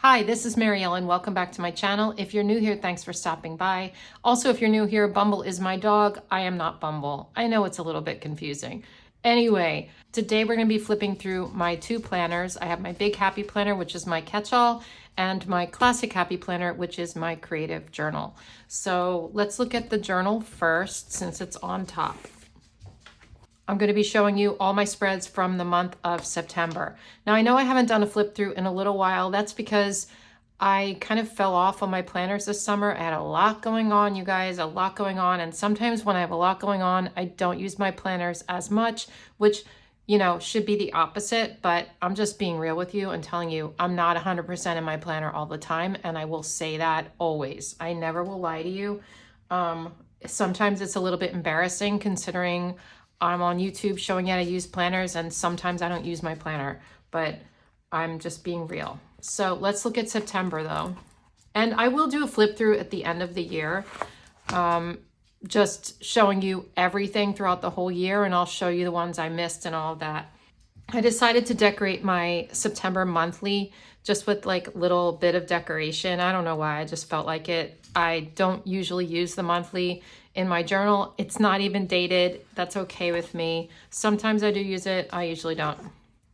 Hi, this is Mary Ellen. Welcome back to my channel. If you're new here, thanks for stopping by. Also, if you're new here, Bumble is my dog. I am not Bumble. I know it's a little bit confusing. Anyway, today we're going to be flipping through my two planners. I have my Big Happy Planner, which is my catch-all, and my Classic Happy Planner, which is my creative journal. So let's look at the journal first, since it's on top. I'm going to be showing you all my spreads from the month of September. Now, I know I haven't done a flip through in a little while. That's because I kind of fell off on my planners this summer. I had a lot going on, you guys, a lot going on. And sometimes when I have a lot going on, I don't use my planners as much, which, you know, should be the opposite. But I'm just being real with you and telling you I'm not 100% in my planner all the time. And I will say that always. I never will lie to you. Sometimes it's a little bit embarrassing considering I'm on YouTube showing you how to use planners, and sometimes I don't use my planner, but I'm just being real. So let's look at September though. And I will do a flip through at the end of the year, just showing you everything throughout the whole year, and I'll show you the ones I missed and all of that. I decided to decorate my September monthly just with like little bit of decoration. I don't know why, I just felt like it. I don't usually use the monthly in my journal. It's not even dated. That's okay with me. Sometimes I do use it. I usually don't.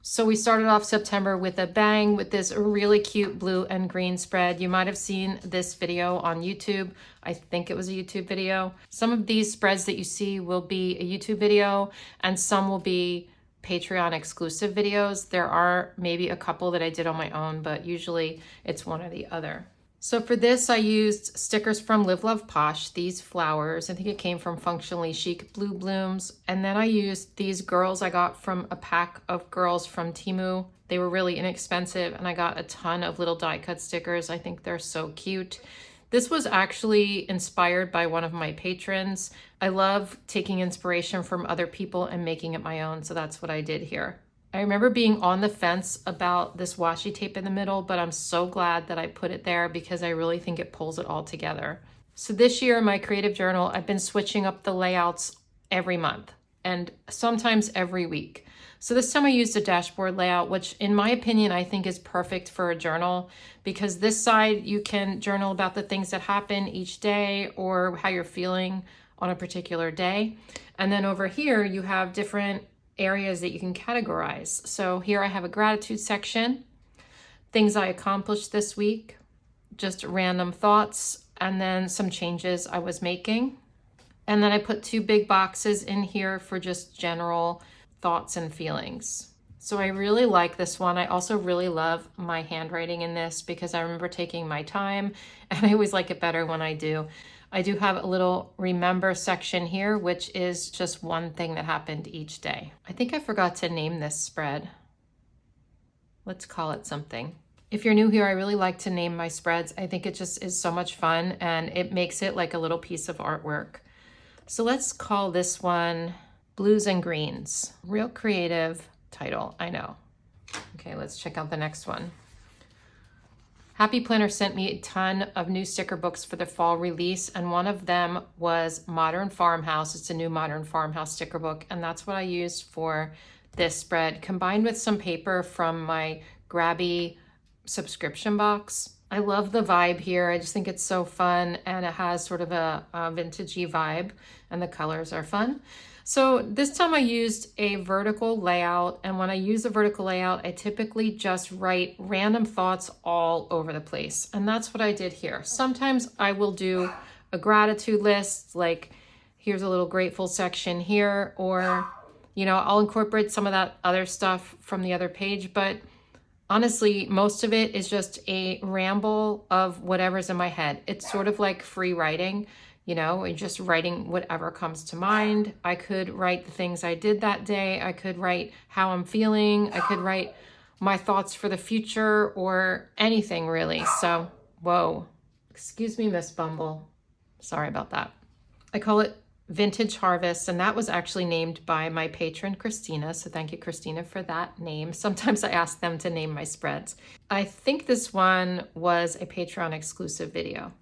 So we started off September with a bang with this really cute blue and green spread. You might have seen this video on YouTube. I think it was a YouTube video. Some of these spreads that you see will be a YouTube video, and some will be Patreon exclusive videos. There are maybe a couple that I did on my own, but usually it's one or the other. So for this, I used stickers from Live Love Posh, these flowers. I think it came from Functionally Chic Blue Blooms. And then I used these girls I got from a pack of girls from Temu. They were really inexpensive, and I got a ton of little die cut stickers. I think they're so cute. This was actually inspired by one of my patrons. I love taking inspiration from other people and making it my own, so that's what I did here. I remember being on the fence about this washi tape in the middle, but I'm so glad that I put it there because I really think it pulls it all together. So this year in my creative journal, I've been switching up the layouts every month and sometimes every week. So this time I used a dashboard layout, which in my opinion, I think is perfect for a journal, because this side you can journal about the things that happen each day or how you're feeling on a particular day. And then over here, you have different areas that you can categorize. So here I have a gratitude section, things I accomplished this week, just random thoughts, and then some changes I was making. And then I put two big boxes in here for just general thoughts and feelings. So I really like this one. I also really love my handwriting in this because I remember taking my time, and I always like it better when I do. I do have a little remember section here, which is just one thing that happened each day. I think I forgot to name this spread. Let's call it something. If you're new here, I really like to name my spreads. I think it just is so much fun, and it makes it like a little piece of artwork. So let's call this one Blues and Greens. Real creative title, I know. Okay, let's check out the next one. Happy Planner sent me a ton of new sticker books for the fall release, and one of them was Modern Farmhouse. It's a new Modern Farmhouse sticker book, and that's what I used for this spread, combined with some paper from my 𝘮𝘮𝘮𝘪𝘠 subscription box. I love the vibe here. I just think it's so fun, and it has sort of a vintagey vibe, and the colors are fun. So this time I used a vertical layout, and when I use a vertical layout, I typically just write random thoughts all over the place. And that's what I did here. Sometimes I will do a gratitude list, like here's a little grateful section here, or, you know, I'll incorporate some of that other stuff from the other page. But honestly, most of it is just a ramble of whatever's in my head. It's sort of like free writing. You know, just writing whatever comes to mind. I could write the things I did that day. I could write how I'm feeling. I could write my thoughts for the future, or anything really. So, whoa, excuse me, Miss Bumble. Sorry about that. I call it Vintage Harvest, and that was actually named by my patron, Christina. So thank you, Christina, for that name. Sometimes I ask them to name my spreads. I think this one was a Patreon exclusive video.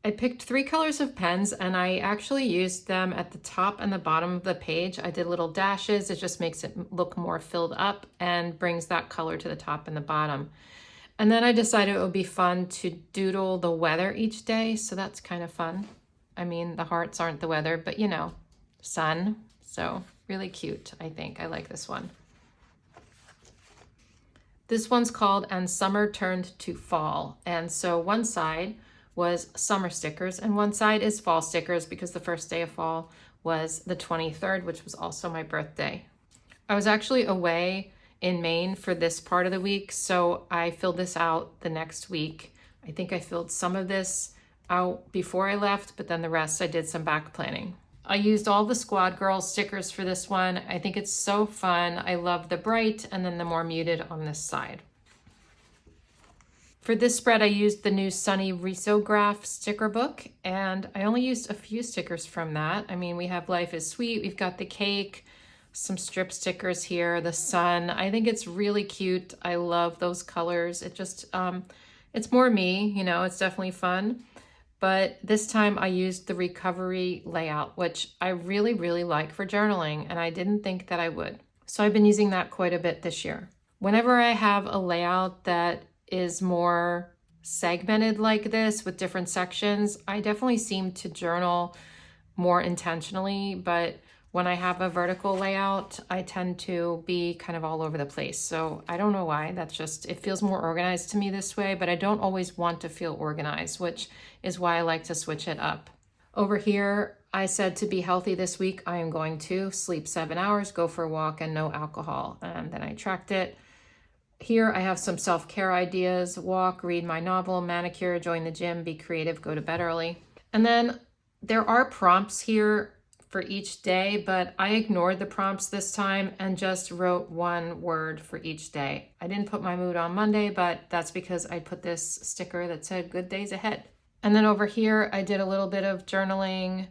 I picked 3 colors of pens, and I actually used them at the top and the bottom of the page. I did little dashes. It just makes it look more filled up and brings that color to the top and the bottom. And then I decided it would be fun to doodle the weather each day, so that's kind of fun. I mean, the hearts aren't the weather, but you know, sun. So really cute, I think. I like this one. This one's called And Summer Turned to Fall. And so one side was summer stickers and one side is fall stickers because the first day of fall was the 23rd, which was also my birthday. I was actually away in Maine for this part of the week, so I filled this out the next week. I think I filled some of this out before I left, but then the rest I did some back planning. I used all the Squad Girl stickers for this one. I think it's so fun. I love the bright and then the more muted on this side. For this spread, I used the new Sunny Risograph sticker book, and I only used a few stickers from that. I mean, we have Life is Sweet, we've got the cake, some strip stickers here, the sun. I think it's really cute. I love those colors. It just, it's more me, you know, it's definitely fun. But this time I used the recovery layout, which I really, really like for journaling, and I didn't think that I would. So I've been using that quite a bit this year. Whenever I have a layout that is more segmented like this with different sections, I definitely seem to journal more intentionally, but when I have a vertical layout, I tend to be kind of all over the place. So I don't know why, that's just, it feels more organized to me this way, but I don't always want to feel organized, which is why I like to switch it up. Over here, I said to be healthy this week, I am going to sleep 7 hours, go for a walk, and no alcohol. And then I tracked it. Here I have some self-care ideas: walk, read my novel, manicure, join the gym, be creative, go to bed early. And then there are prompts here for each day, but I ignored the prompts this time and just wrote one word for each day. I didn't put my mood on Monday, but that's because I put this sticker that said good days ahead. And then over here, I did a little bit of journaling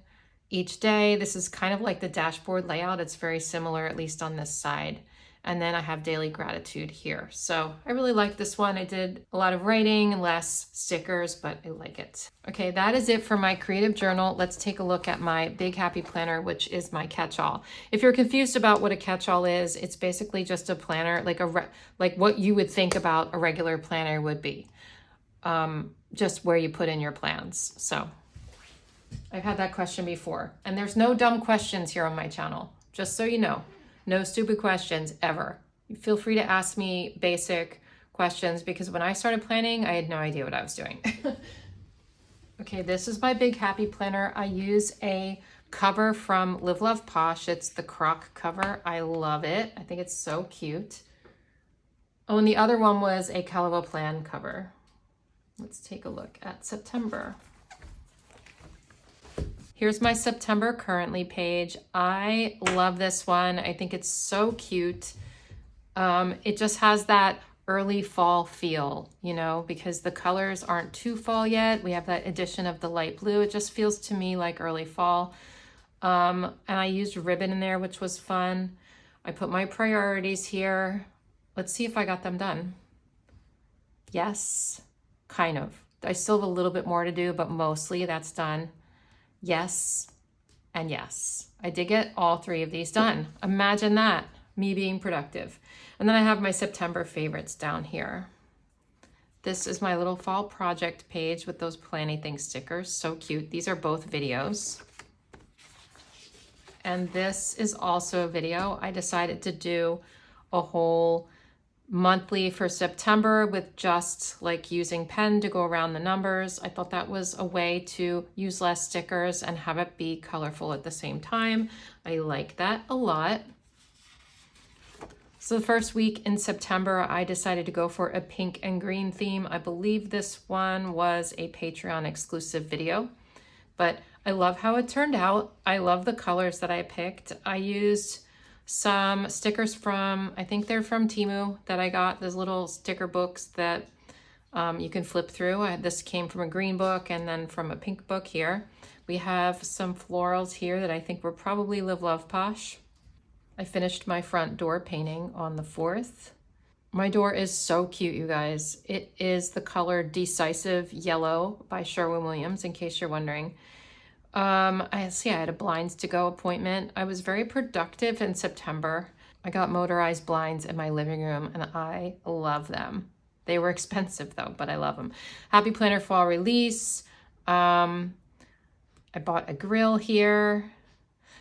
each day. This is kind of like the dashboard layout. It's very similar, at least on this side. And then I have daily gratitude here. So I really like this one. I did a lot of writing, less stickers, but I like it. Okay, that is it for my creative journal. Let's take a look at my Big Happy Planner, which is my catch-all. If you're confused about what a catch-all is, it's basically just a planner, like what you would think about a regular planner would be, just where you put in your plans. So I've had that question before, and there's no dumb questions here on my channel, just so you know. No stupid questions ever. Feel free to ask me basic questions because when I started planning, I had no idea what I was doing. Okay, this is my Big Happy Planner. I use a cover from Live Love Posh. It's the croc cover. I love it. I think it's so cute. Oh, and the other one was a Kellofaplan cover. Let's take a look at September. Here's my September currently page. I love this one. I think it's so cute. It just has that early fall feel, you know, because the colors aren't too fall yet. We have that addition of the light blue. It just feels to me like early fall. And I used ribbon in there, which was fun. I put my priorities here. Let's see if I got them done. Yes, kind of. I still have a little bit more to do, but mostly that's done. Yes, and yes. I did get all 3 of these done. Imagine that, me being productive. And then I have my September favorites down here. This is my little fall project page with those planning things stickers. So cute. These are both videos. And this is also a video. I decided to do a whole monthly for September with just like using pen to go around the numbers. I thought that was a way to use less stickers and have it be colorful at the same time. I like that a lot. So the first week in September, I decided to go for a pink and green theme. I believe this one was a Patreon exclusive video, but I love how it turned out. I love the colors that I picked. I used some stickers from, I think they're from Temu that I got, those little sticker books that you can flip through. This came from a green book and then from a pink book here. We have some florals here that I think were probably Live Love Posh. I finished my front door painting on the 4th. My door is so cute, you guys. It is the color Decisive Yellow by Sherwin-Williams, in case you're wondering. I had a blinds to go appointment. I was very productive in September. I got motorized blinds in my living room and I love them. They were expensive though, but I love them. Happy Planner Fall Release. I bought a grill here.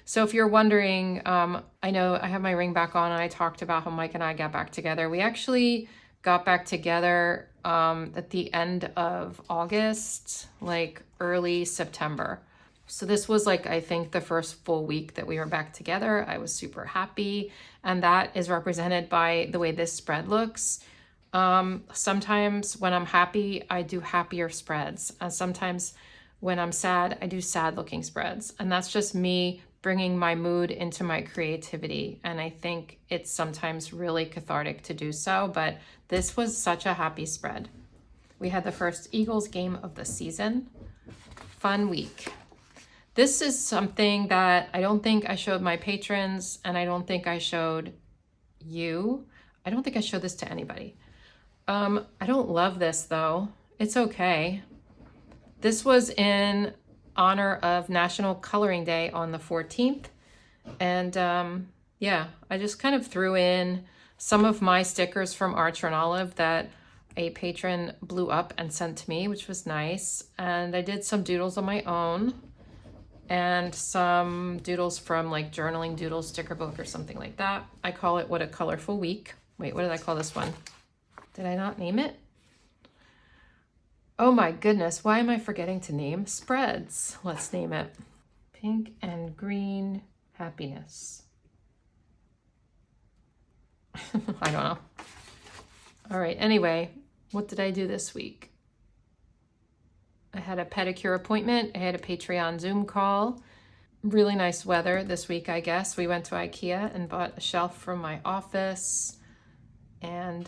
So if you're wondering, I know I have my ring back on and I talked about how Mike and I got back together. We actually got back together at the end of August, like early September. So this was like, I think the first full week that we were back together. I was super happy. And that is represented by the way this spread looks. Sometimes when I'm happy, I do happier spreads. And sometimes when I'm sad, I do sad looking spreads. And that's just me bringing my mood into my creativity. And I think it's sometimes really cathartic to do so, but this was such a happy spread. We had the first Eagles game of the season. Fun week. This is something that I don't think I showed my patrons, and I don't think I showed you. I don't think I showed this to anybody. I don't love this though. It's okay. This was in honor of National Coloring Day on the 14th. And yeah, I just kind of threw in some of my stickers from Archer and Olive that a patron blew up and sent to me, which was nice. And I did some doodles on my own and some doodles from like Journaling Doodles sticker book or something like that. I call it What a Colorful Week. Wait, what did I call this one? Did I not name it? Oh my goodness, why am I forgetting to name spreads? Let's name it. Pink and Green Happiness. I don't know. All right, anyway, what did I do this week? I had a pedicure appointment. I had a Patreon Zoom call. Really nice weather this week, I guess. We went to IKEA and bought a shelf from my office and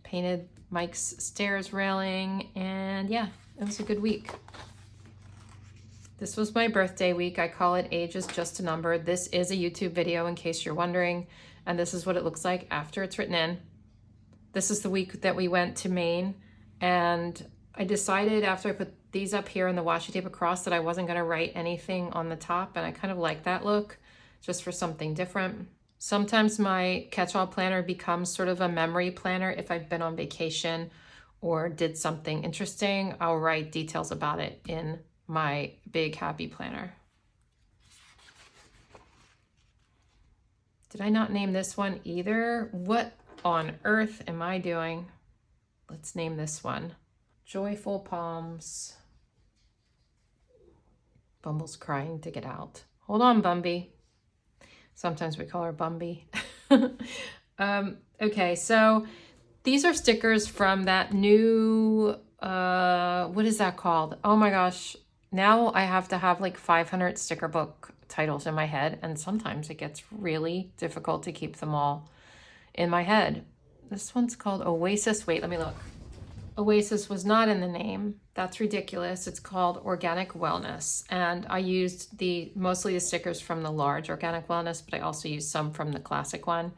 painted Mike's stairs railing, and yeah, it was a good week. This was my birthday week. I call it Age is Just a Number. This is a YouTube video in case you're wondering, and this is what it looks like after it's written in. This is the week that we went to Maine, and I decided after I put these up here and the washi tape across that I wasn't going to write anything on the top, and I kind of like that look just for something different. Sometimes my catch-all planner becomes sort of a memory planner. If I've been on vacation or did something interesting, I'll write details about it in my big happy planner. Did I not name this one either? What on earth am I doing? Let's name this one. Joyful Palms. Bumble's crying to get out. Hold on, Bumby. Sometimes we call her Bumby. Okay, so these are stickers from that new, what is that called? Oh my gosh, now I have to have like 500 sticker book titles in my head, and sometimes it gets really difficult to keep them all in my head. This one's called Oasis. Wait, let me look. Oasis was not in the name. That's ridiculous. It's called Organic Wellness. And I used mostly the stickers from the large Organic Wellness, but I also used some from the classic one.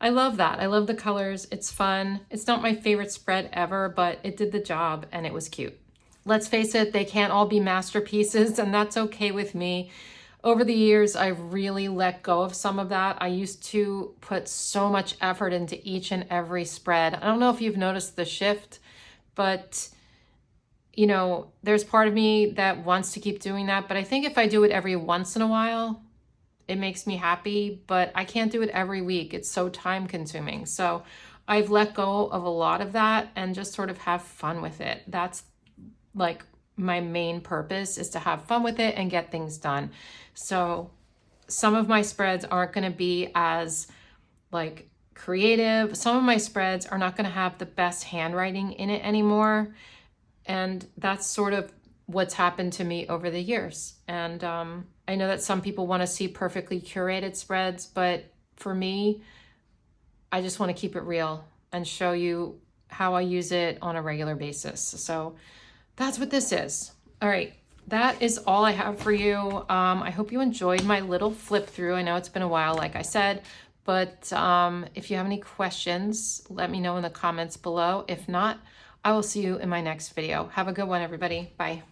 I love that. I love the colors. It's fun. It's not my favorite spread ever, but it did the job and it was cute. Let's face it, they can't all be masterpieces, and that's okay with me. Over the years, I've really let go of some of that. I used to put so much effort into each and every spread. I don't know if you've noticed the shift, but you know, there's part of me that wants to keep doing that. But I think if I do it every once in a while, it makes me happy, but I can't do it every week. It's so time consuming. So I've let go of a lot of that and just sort of have fun with it. That's like my main purpose, is to have fun with it and get things done. So some of my spreads aren't going to be as like creative. Some of my spreads are not going to have the best handwriting in it anymore. And that's sort of what's happened to me over the years. And I know that some people want to see perfectly curated spreads, but for me, I just want to keep it real and show you how I use it on a regular basis. So that's what this is. All right. That is all I have for you. I hope you enjoyed my little flip through. I know it's been a while, like I said, but if you have any questions, let me know in the comments below. If not, I will see you in my next video. Have a good one, everybody. Bye.